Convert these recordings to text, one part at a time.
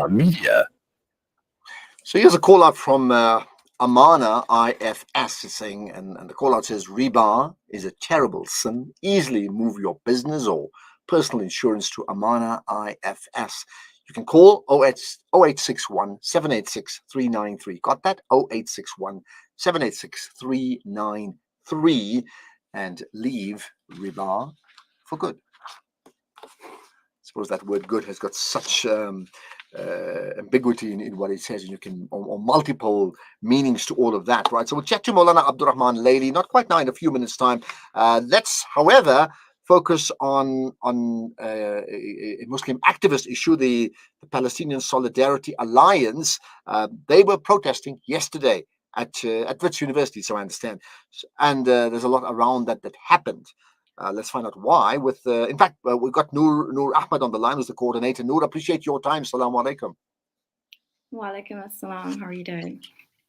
Media. So here's a call out from Amana IFS saying, and the call out says, riba is a terrible sin. Easily move your business or personal insurance to Amana IFS. You can call 0861 786 393. Got that? 0861 786 393 and leave riba for good. I suppose that word good has got such ambiguity in what it says, and you can or multiple meanings to all of that, right? So we'll chat to Maulana Abdurrahman Layli, not quite now, in a few minutes' time. Let's, however, focus on a Muslim activist issue, the Palestinian Solidarity Alliance. They were protesting yesterday at Wits University, so I understand, and there's a lot around that happened. Let's find out why. In fact, we've got Noor Ahmed on the line, who's the coordinator. Noor, appreciate your time. Assalamu alaikum. Wa alaikum assalam. How are you doing?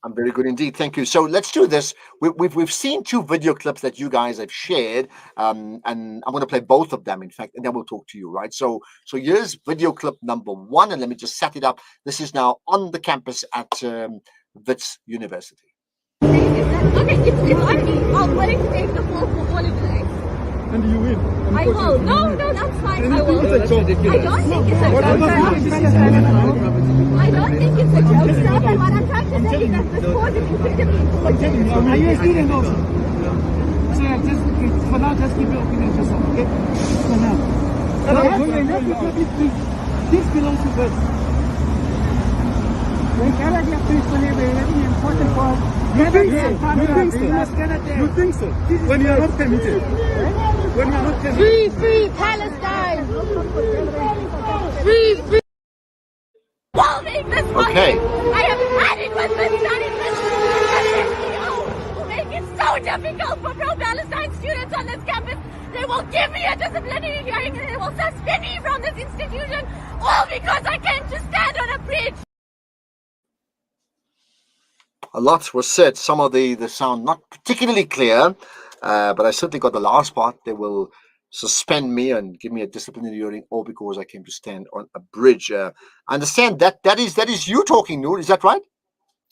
I'm very good indeed. Thank you. So let's do this. We've seen two video clips that you guys have shared, and I'm going to play both of them, in fact, and then we'll talk to you, right? So here's video clip number one, and let me just set it up. This is now on the campus at Wits University. Okay, it's already. I'm willing to take the floor for all of this. And you win. I will. No, that's fine. I will. It's a joke. I don't think it's a joke, sir. I don't think it's a joke, sir. But what I'm trying to say is that this cause is incredibly important. Are you a student also? So just for now, just keep your opinion to yourself, okay? For now. This belongs to us. When Canada is very important for you think so? When you are not committed. When you are not committed. Free Palestine! Free! We'll make this money! Okay. I have had it with this who make it so difficult for pro-Palestine students on this campus. They will give me a disciplinary hearing and they will suspend me from this institution, all because I came to stand on a bridge. A lot was said. Some of the sound not particularly clear, but I certainly got the last part. They will suspend me and give me a disciplinary hearing, all because I came to stand on a bridge. I understand that is you talking, Noor. Is that right?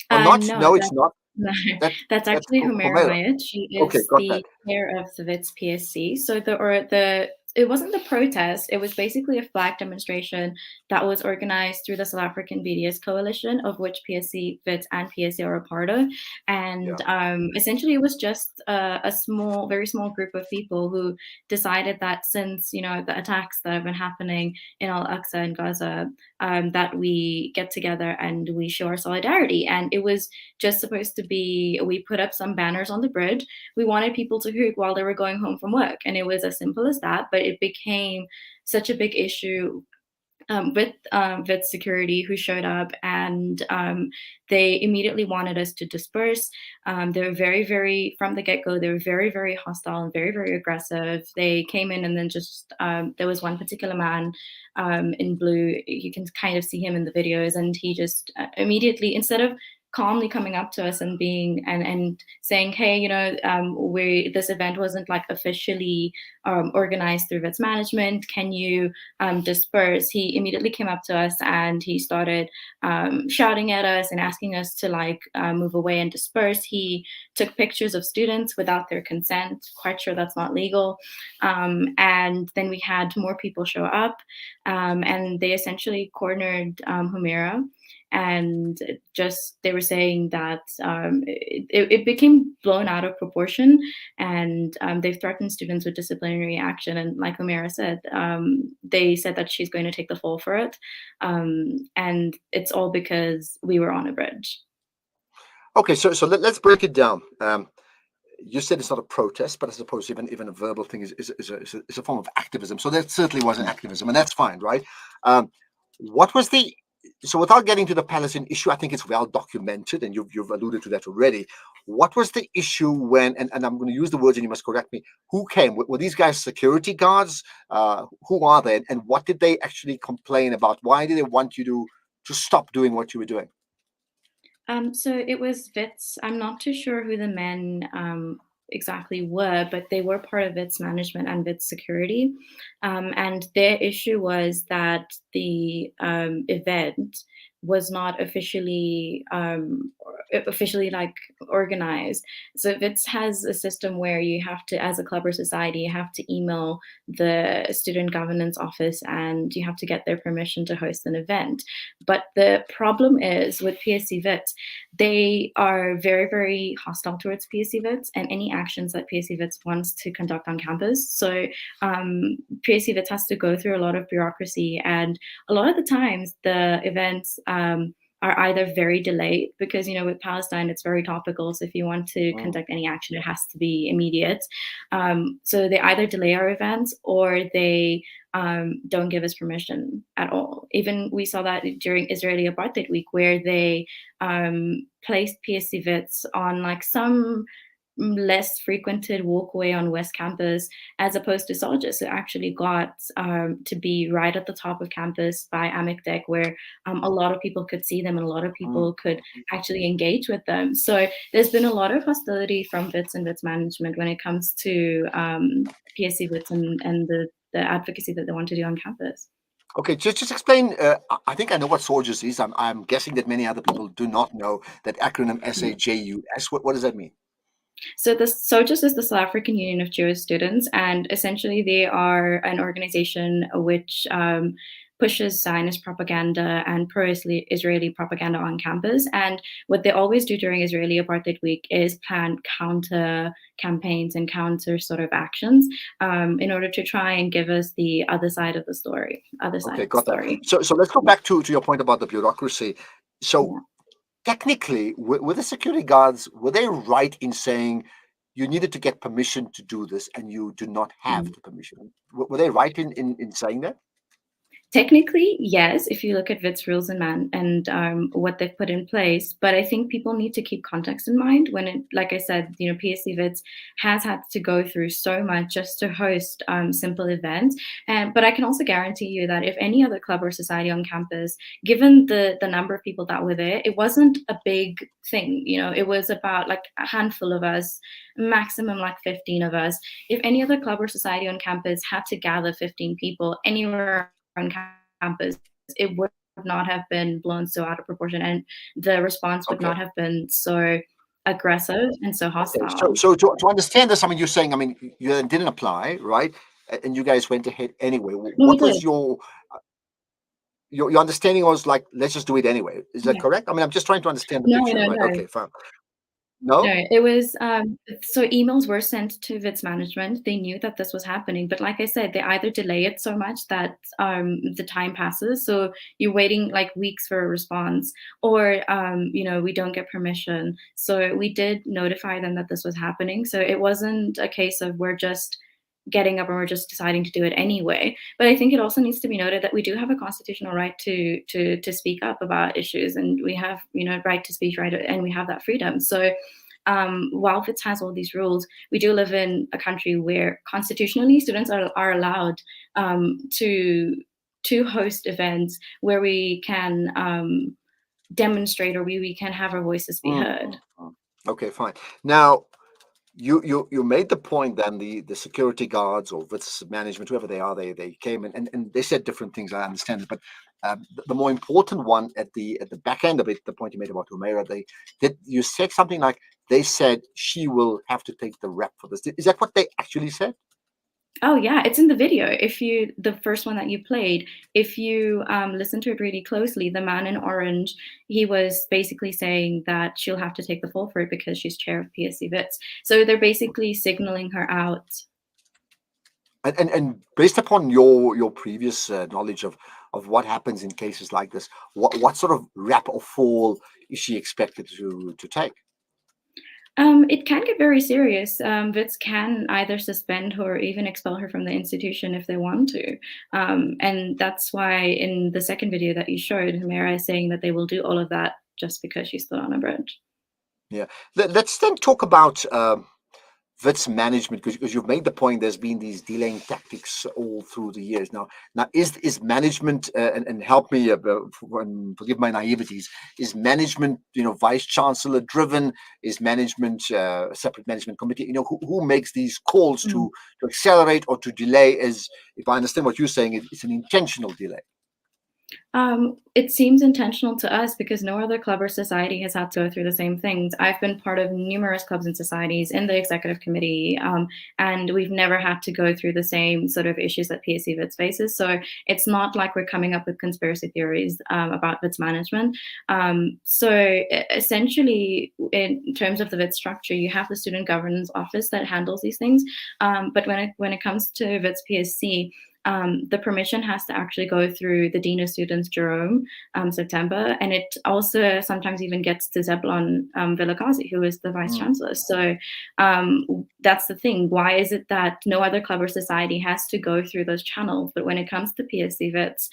Or not? No, it's not. No, that's actually Humaira Mayed. She is the chair of the Wits PSC. So it wasn't the protest. It was basically a flag demonstration that was organized through the South African BDS coalition, of which PSC, Wits, and PSC are a part of. And essentially, it was just a very small group of people who decided that since the attacks that have been happening in Al-Aqsa and Gaza, that we get together and we show our solidarity. And it was just supposed to be, we put up some banners on the bridge. We wanted people to hoot while they were going home from work, and it was as simple as that. But it became such a big issue with security, who showed up, and they immediately wanted us to disperse. They were very, very, from the get-go, they were very, very hostile and very, very aggressive. They came in and then just, there was one particular man in blue, you can kind of see him in the videos, and he just immediately, instead of calmly coming up to us and being and saying, hey, this event wasn't like officially organized through Wits Management, can you disperse? He immediately came up to us and he started shouting at us and asking us to move away and disperse. He took pictures of students without their consent. Quite sure that's not legal. And then we had more people show up, and they essentially cornered Humaira. And just they were saying that it became blown out of proportion, and they've threatened students with disciplinary action. And like Humaira said, they said that she's going to take the fall for it, and it's all because we were on a bridge. Okay, so let's break it down. You said it's not a protest, but I suppose even a verbal thing is a form of activism. So that certainly was an activism, and that's fine, right? What was the So without getting to the Palestinian issue, I think it's well documented, and you've alluded to that already. What was the issue when, and I'm going to use the words and you must correct me, who came? Were these guys security guards? Who are they? And what did they actually complain about? Why did they want you to stop doing what you were doing? So it was Wits. I'm not too sure who the men exactly were, but they were part of Wits Management and Wits Security. And their issue was that the event was not officially like organized. So Wits has a system where you have to, as a club or society, you have to email the student governance office and you have to get their permission to host an event. But the problem is with PSC Wits, they are very, very hostile towards PSC Wits and any actions that PSC Wits wants to conduct on campus. So PSC Wits has to go through a lot of bureaucracy, and a lot of the times the events are either very delayed because, you know, with Palestine, it's very topical. So if you want to conduct any action, it has to be immediate. So they either delay our events or they don't give us permission at all. Even we saw that during Israeli Apartheid Week, where they placed PSC Wits on like some less frequented walkway on West Campus, as opposed to SAJU. So actually got to be right at the top of campus by Amic Deck, where a lot of people could see them and a lot of people could actually engage with them. So there's been a lot of hostility from Wits and Wits Management when it comes to PSC Wits and the advocacy that they want to do on campus. Okay, just explain. I think I know what SAJU is. I'm guessing that many other people do not know that acronym SAJU. What does that mean? So the SAJU is the South African Union of Jewish Students, and essentially they are an organization which pushes Zionist propaganda and pro-Israeli propaganda on campus. And what they always do during Israeli Apartheid Week is plan counter campaigns and counter sort of actions in order to try and give us the other side of the story. Okay, got that. So let's go back to your point about the bureaucracy. So technically, were the security guards, were they right in saying you needed to get permission to do this and you do not have the permission? Were they right in saying that? Technically, yes, if you look at Wits rules and what they've put in place. But I think people need to keep context in mind when it, like I said, you know, PSC Wits has had to go through so much just to host simple events. But I can also guarantee you that if any other club or society on campus, given the number of people that were there, it wasn't a big thing. You know, it was about like a handful of us, maximum like 15 of us. If any other club or society on campus had to gather 15 people anywhere on campus, it would not have been blown so out of proportion, and the response would not have been so aggressive and so hostile. Okay. So to understand this, I mean, you're saying, I mean, you didn't apply, right? And you guys went ahead anyway. What was your understanding? Was like, let's just do it anyway. Is that correct? I mean, I'm just trying to understand the picture. Right? Okay, fine. No, it was so emails were sent to Wits Management. They knew that this was happening, but like I said, they either delay it so much that the time passes, so you're waiting like weeks for a response, or you know, we don't get permission. So we did notify them that this was happening. So it wasn't a case of we're just getting up and we're just deciding to do it anyway. But I think it also needs to be noted that we do have a constitutional right to speak up about issues, and we have, you know, right to speech, right, and we have that freedom. So while Wits has all these rules, we do live in a country where constitutionally students are allowed to host events where we can demonstrate, or we can have our voices be heard. Okay, fine. Now, you made the point then the security guards or Wits Management, whoever they are, they came and they said different things. I understand it, but the more important one at the back end of it, the point you made about Humaira, you said something like they said she will have to take the rep for this. Is that what they actually said? Oh yeah, it's in the video. The first one that you played, if you listen to it really closely, the man in orange, he was basically saying that she'll have to take the fall for it because she's chair of PSC Wits. So they're basically signaling her out. And based upon your previous knowledge of what happens in cases like this, what sort of rap or fall is she expected to take? It can get very serious. Wits can either suspend her or even expel her from the institution if they want to. And that's why in the second video that you showed, Humaira is saying that they will do all of that just because she stood on a bridge. Yeah. Let's then talk about Wits Management, because you've made the point there's been these delaying tactics all through the years. Now is management and help me forgive my naiveties, is management vice chancellor driven? Is management a separate management committee? Who makes these calls to accelerate or to delay? Is, if I understand what you're saying, it's an intentional delay. It seems intentional to us because no other club or society has had to go through the same things. I've been part of numerous clubs and societies in the executive committee, and we've never had to go through the same sort of issues that PSC Wits faces. So it's not like we're coming up with conspiracy theories about Wits management. So essentially, in terms of the Wits structure, you have the student governance office that handles these things. But when it comes to Wits PSC, the permission has to actually go through the Dean of Students, Jerome September, and it also sometimes even gets to Zeblon Vilakazi, who is the Vice Chancellor. So that's the thing. Why is it that no other club or society has to go through those channels? But when it comes to PSC Wits,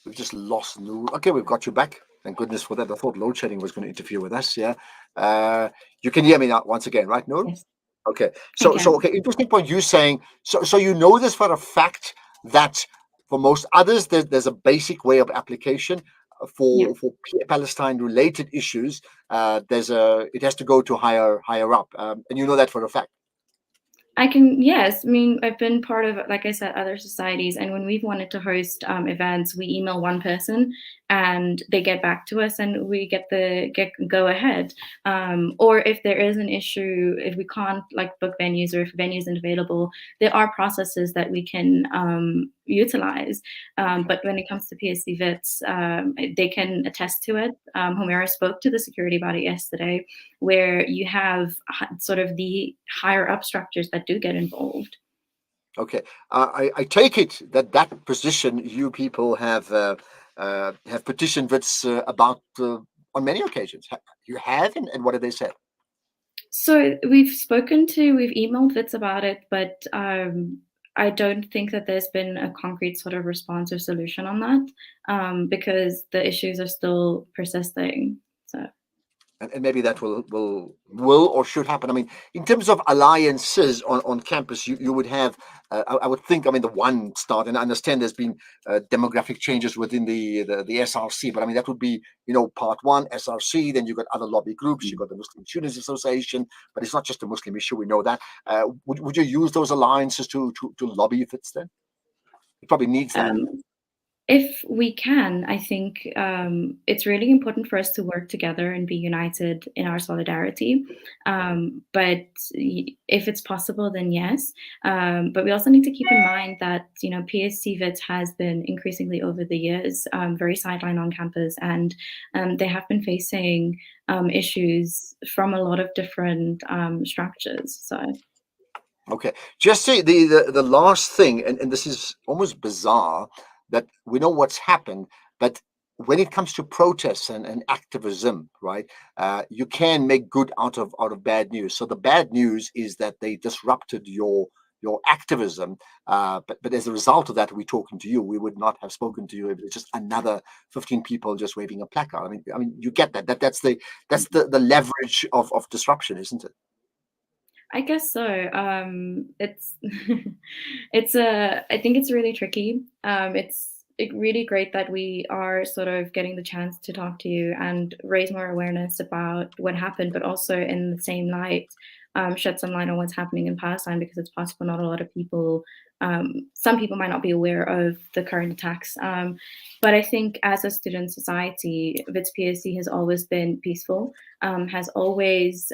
we've just lost Noor. Okay, we've got you back. Thank goodness for that. I thought load shedding was going to interfere with us. Yeah. You can hear me now once again, right, Noor? Yes. Okay. So okay, interesting point you're saying. So you know this for a fact that for most others there's a basic way of application. For Palestine related issues, it has to go to higher up, and you know that for a fact. Yes. I mean, I've been part of, like I said, other societies, and when we've wanted to host events, we email one person and they get back to us and we get go ahead. Or if there is an issue, if we can't book venues or if venues isn't available, there are processes that we can utilize. But when it comes to PSC Wits, they can attest to it. Humaira spoke to the security body yesterday, where you have sort of the higher up structures that do get involved. Okay, I take it that position you people have petitioned Wits about on many occasions. You have, and what did they say? So we've emailed Wits about it, but I don't think that there's been a concrete sort of response or solution on that, because the issues are still persisting. So. And maybe that will or should happen. I mean, in terms of alliances on campus, you would have, I would think, I mean, the one start, and I understand there's been demographic changes within the SRC, but I mean, that would be, part one, SRC, then you've got other lobby groups, you've got the Muslim Students Association, but it's not just a Muslim issue, we know that. Would you use those alliances to lobby if it's then? It probably needs that. If we can, I think it's really important for us to work together and be united in our solidarity. But if it's possible, then yes. But we also need to keep in mind that, PSC Wits has been increasingly over the years very sidelined on campus, and they have been facing issues from a lot of different structures. So. Okay, just say the last thing, and this is almost bizarre, that we know what's happened, but when it comes to protests and activism, right, you can make good out of bad news. So the bad news is that they disrupted your activism, but as a result of that, we're talking to you. We would not have spoken to you if it's just another 15 people just waving a placard. I mean, you get that's the leverage of disruption, isn't it? I guess so. It's I think it's really tricky. It's really great that we are sort of getting the chance to talk to you and raise more awareness about what happened, but also in the same light, shed some light on what's happening in Palestine, because it's possible not a lot of people, some people might not be aware of the current attacks. But I think as a student society, Wits PSC has always been peaceful, has always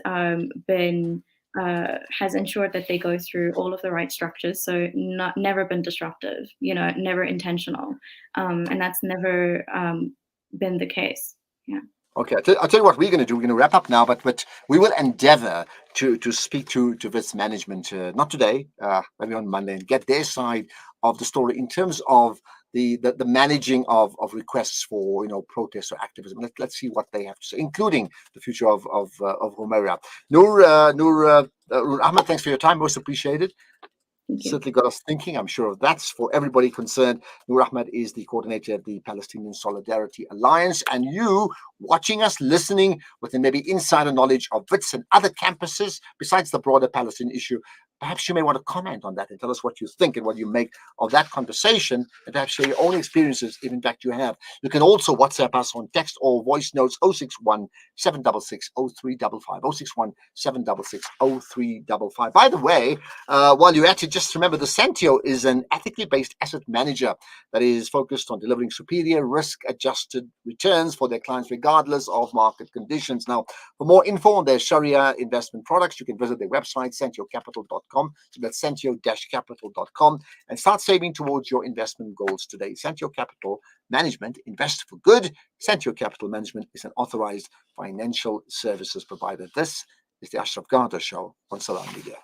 been has ensured that they go through all of the right structures, so never been disruptive, never intentional, and that's never been the case. Yeah. Okay, I'll tell you what we're going to do. We're going to wrap up now, but we will endeavor to speak to Wits Management, not today, maybe on Monday, and get their side of the story in terms of the managing of requests for protests or activism. Let's see what they have to say, including the future of Humaira. Noor Ahmed, thanks for your time, most appreciated. Certainly got us thinking. I'm sure that's for everybody concerned. Noor Ahmed is the coordinator of the Palestinian Solidarity Alliance, and you watching us, listening with maybe insider knowledge of Wits and other campuses besides the broader Palestinian issue, perhaps you may want to comment on that and tell us what you think and what you make of that conversation, and perhaps share your own experiences if in fact you have. You can also WhatsApp us on text or voice notes 061 766 0355, 061 766 0355. By the way, while you're at it, just remember the SAJU is an ethically based asset manager that is focused on delivering superior risk-adjusted returns for their clients regardless of market conditions. Now, for more info on their Sharia investment products, you can visit their website, SAJUcapital.com. So that's SAJU-capital.com, and start saving towards your investment goals today. SAJU Capital Management, invest for good. SAJU Capital Management is an authorized financial services provider. This is the Ashraf Garda Show on Salam Media.